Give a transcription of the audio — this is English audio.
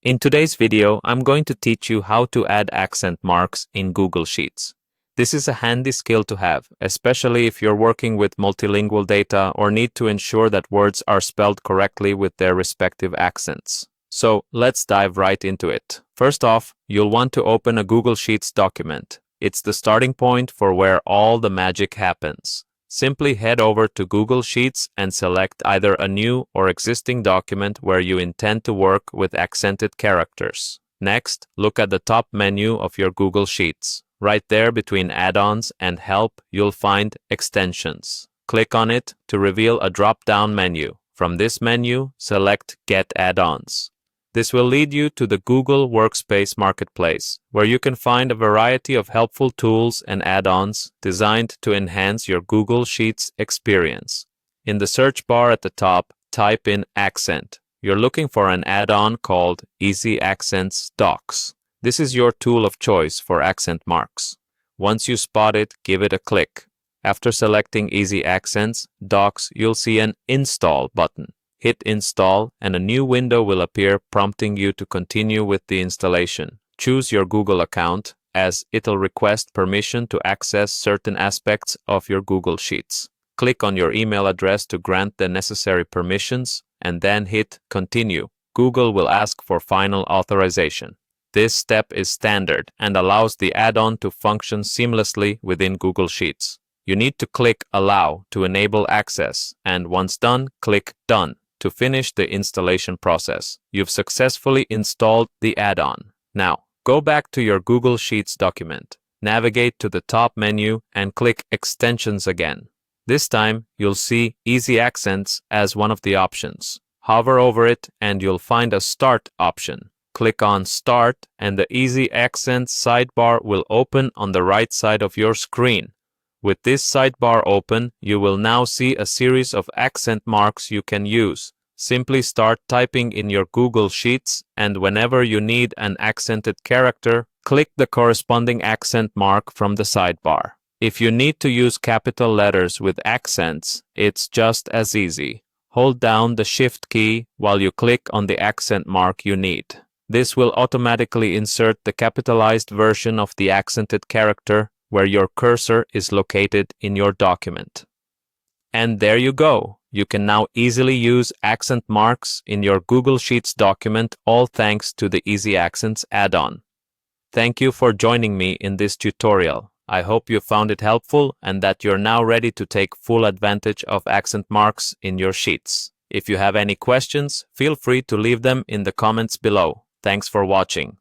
In today's video, I'm going to teach you how to add accent marks in Google Sheets. This is a handy skill to have, especially if you're working with multilingual data or need to ensure that words are spelled correctly with their respective accents. So, let's dive right into it. First off, you'll want to open a Google Sheets document. It's the starting point for where all the magic happens. Simply head over to Google Sheets and select either a new or existing document where you intend to work with accented characters. Next, look at the top menu of your Google Sheets. Right there between Add-ons and Help, you'll find Extensions. Click on it to reveal a drop-down menu. From this menu, select Get Add-ons. This will lead you to the Google Workspace Marketplace, where you can find a variety of helpful tools and add-ons designed to enhance your Google Sheets experience. In the search bar at the top, type in Accent. You're looking for an add-on called Easy Accents Docs. This is your tool of choice for accent marks. Once you spot it, give it a click. After selecting Easy Accents Docs, you'll see an Install button. Hit Install and a new window will appear prompting you to continue with the installation. Choose your Google account as it'll request permission to access certain aspects of your Google Sheets. Click on your email address to grant the necessary permissions and then hit Continue. Google will ask for final authorization. This step is standard and allows the add-on to function seamlessly within Google Sheets. You need to click Allow to enable access, and once done, click Done to finish the installation process. You've successfully installed the add-on. Now, go back to your Google Sheets document. Navigate to the top menu and click Extensions again. This time, you'll see Easy Accents as one of the options. Hover over it and you'll find a Start option. Click on Start and the Easy Accents sidebar will open on the right side of your screen. With this sidebar open, you will now see a series of accent marks you can use. Simply start typing in your Google Sheets, and whenever you need an accented character, click the corresponding accent mark from the sidebar. If you need to use capital letters with accents, it's just as easy. Hold down the Shift key while you click on the accent mark you need. This will automatically insert the capitalized version of the accented character where your cursor is located in your document. And there you go. You can now easily use accent marks in your Google Sheets document, all thanks to the Easy Accents add-on. Thank you for joining me in this tutorial. I hope you found it helpful and that you're now ready to take full advantage of accent marks in your sheets. If you have any questions, feel free to leave them in the comments below. Thanks for watching.